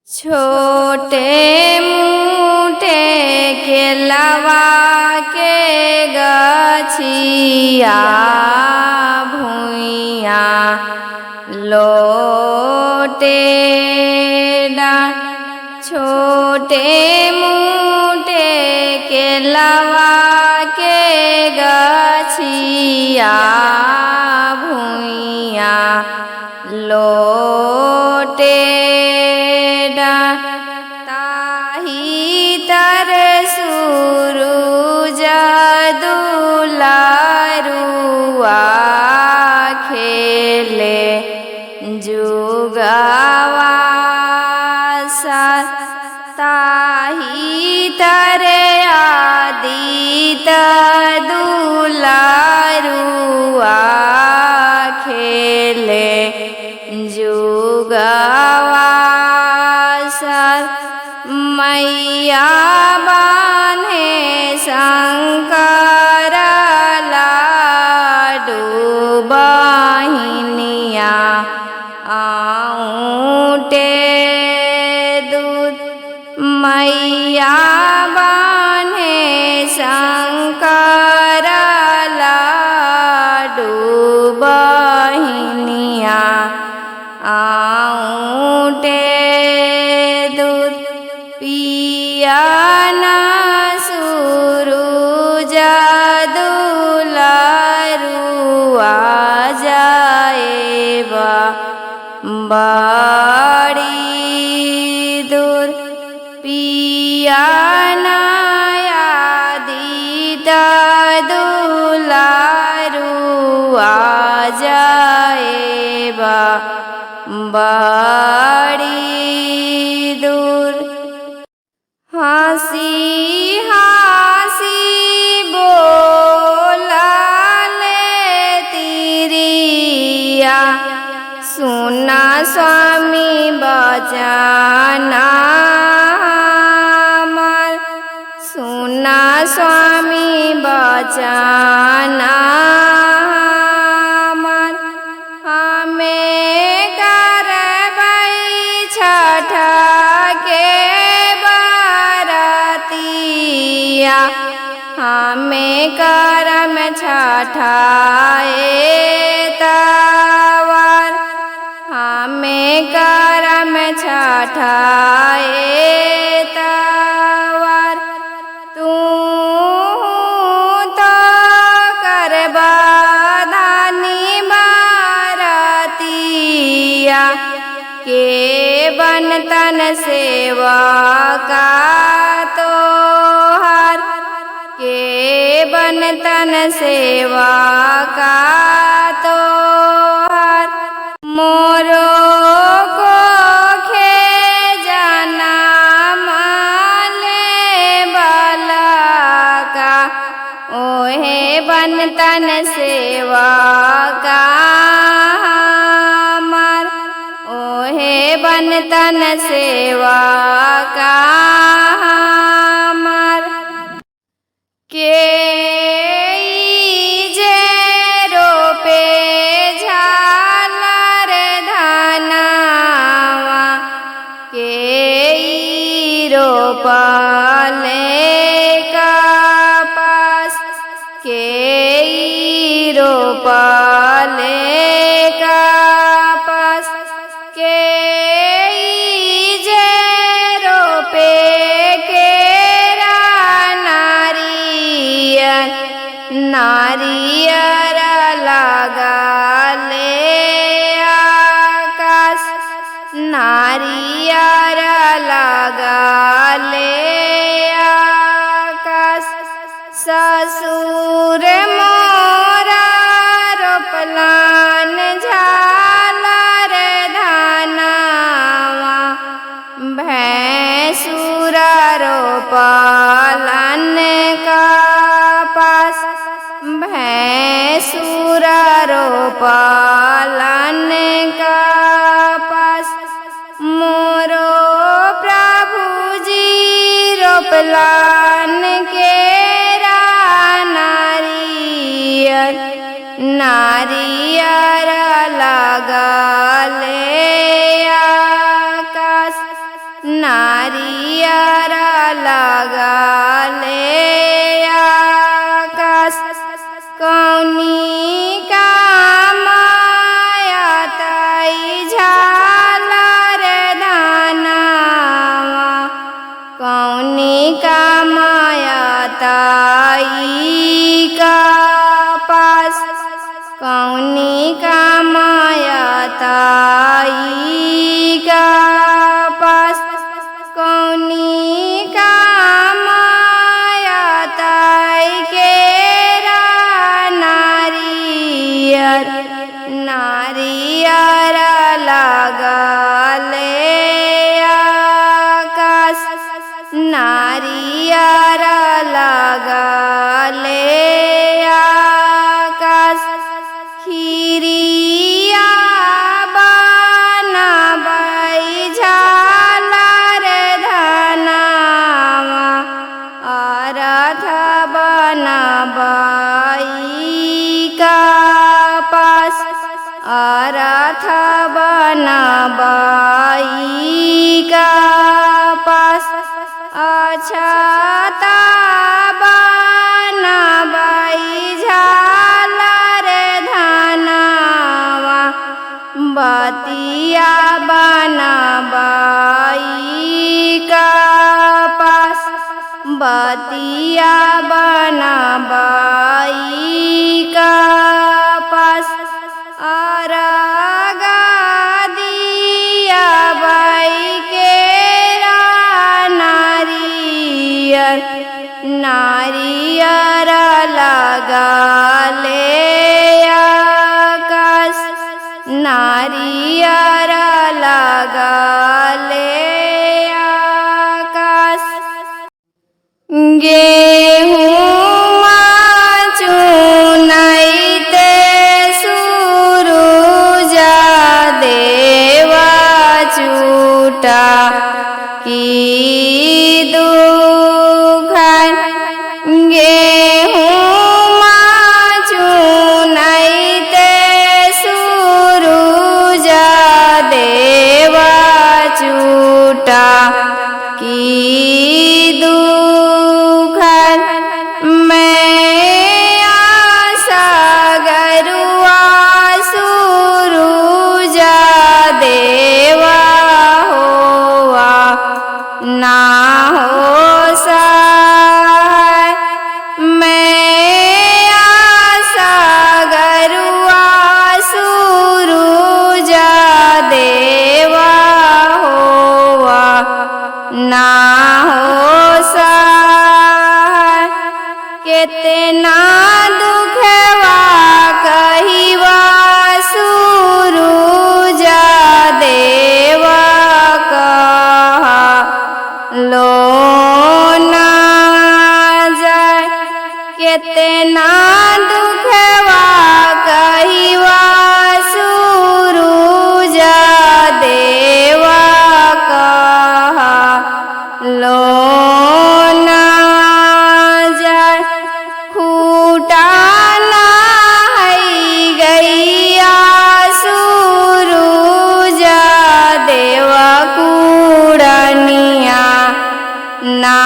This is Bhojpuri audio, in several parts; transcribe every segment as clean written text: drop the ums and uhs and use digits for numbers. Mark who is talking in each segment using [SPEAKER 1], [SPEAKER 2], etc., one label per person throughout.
[SPEAKER 1] छोटे मुठे केलवा के गछिया भुइया लोटे डाँठ। छोटे मुठे केलवा के गछिया भुइया लोटे डाँठ। ताही तर सूरुज दुलारुआ खेले जुगवा साथ। ताही तर आदित्य दुलारुआ खेले जुगवा साथ। मैया बान्हे शंकर लाडू बहिनिया आऊटे दूध। मैया बान्हे शंकर लाडू बहिनिया आऊटे दूध। पिया ना सूरुज दुलारुआ जाएबा बड़ी दूर। पिया ना आदित्य दुलारुआ जाएबा बड़ी दूर। हंसी हंसी बोलाले तिरिया सुना स्वामी बचना हमर। सुना स्वामी बचना हमर। हमें करबै छठ के बरतिया। हमें करम छठाए तवार। हमें करम छठाए तवार। तू तो करबा धानी बरतिया। के बनतन सेवा का तोहार। के बनतन सेवा का तोहार। मोरो को खे जाना माले बाला का। ओहे बनतन सेवा का हमर। ओहे बनतन सेवा का हमर। के जे रोपे झालर धनवा। के रोपले कपास। के रोपले कपास। के जे रोपे केरा नारियर। नारियर लगाले आकाश। नारियर लगाले आकाश। ससुर मोरा रोपलान झालर धनवा। भैंसुर रोपलान कपास। भैंसुर रोपलान कपास। मोरो प्रभुजी रोपलान केरा नारियर। नारियर लगाले आकाश। नारियर लगले आकाश कौनी का माया ताई झालर धनवा कौनी का माया ताई का पास कौनी का माया ताई का पास कौनी का माया ताई के नारियर नारियर लगले आकाश नारियर लगले आकाश खीरिया बनबै झालर धनवा अरथ बनबै का पास अरथ बनबै का पास अक्षता बनबै झालर धनवा बतिया बनबै का पास बतिया बनबै का पास अरग दिया बै के नारियर नारियर लगले आकाश नारियर लगले आकाश गेहूँ चुनैते सूरुज देवा चूटा की दुखन गेहूँ चुनैते सूरुज देवा चूटा की दुखन मैं आशा गरुआ सूरुज देवा होवा ना हो सहाय मैं आशा गरुआ सूरुज देवा होवा ना हो सहाय कितना दुखवा कहिवा सूरुज देवा कहा लो ना जाए कितना दुखवा कहिवा सूरुज देवा कहा लो ना जाए फूटा ना है गैया सूरुज देवा कुड़निया ना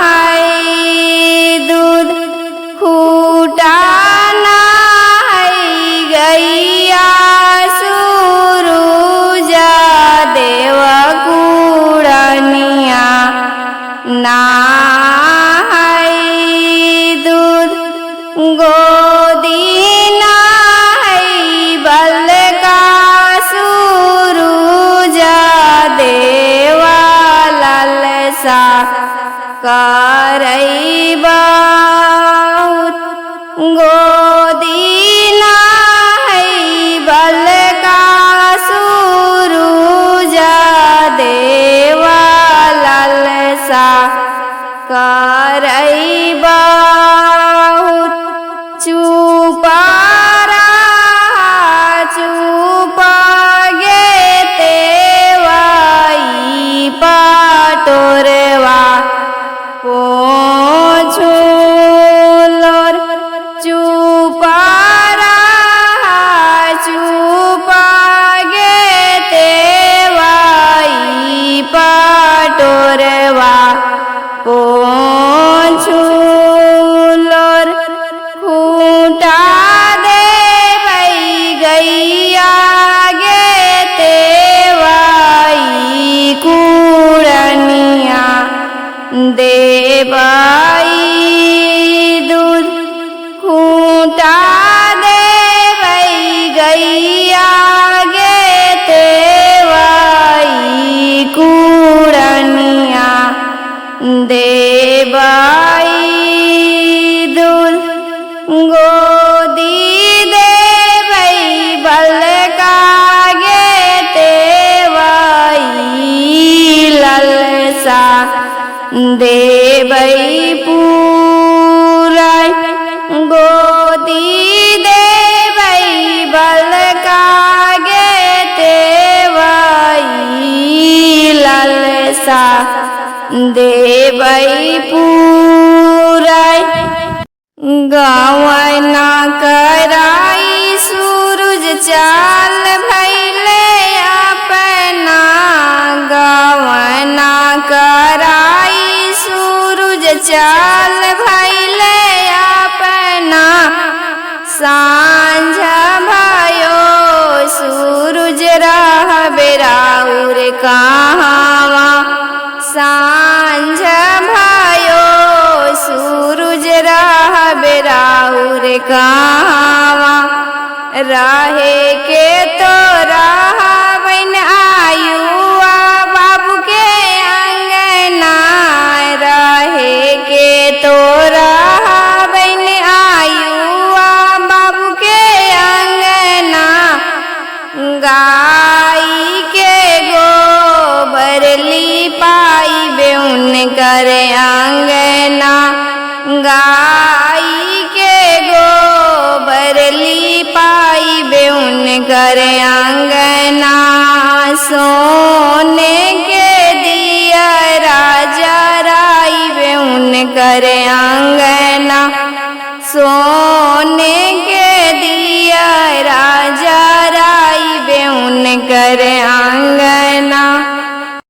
[SPEAKER 1] है दूध फूटा ना है गैया सूरुज देवा कुड़निया ना है दूध गोदी ना है बल का सूरुज देवा ललसा करई बहुत गोदी ना है बल का सूरुज देवा ललसा करई बहुत चुप चुप गे तेवाई पाटोरवा पोछुलोर चुप चुप गे तेवाई देवई पूराय गोदी देवई बलकागे तेवई ललसा देवई पूराय गवना कराई सूरज चाल भैले अपना गवना कराई सूरज चाल भैले अपना सांझ भयो सूरज रहबे राउर कहाँवा सांझ भयो सूरज रहबे राउर कहाँवा रहे के तो रहबन आयुआ बाबू के अंगना रहे के तो रहबन आयुआ बाबू के अंगना गाई के गोबर लिपाई बेउन करे अंगना गाई के गोबर लिपाई बेउन करे अंगना सोने के दिया राजा राई बेउन करे अंगना सोने के दिया राजा राई बेउन करे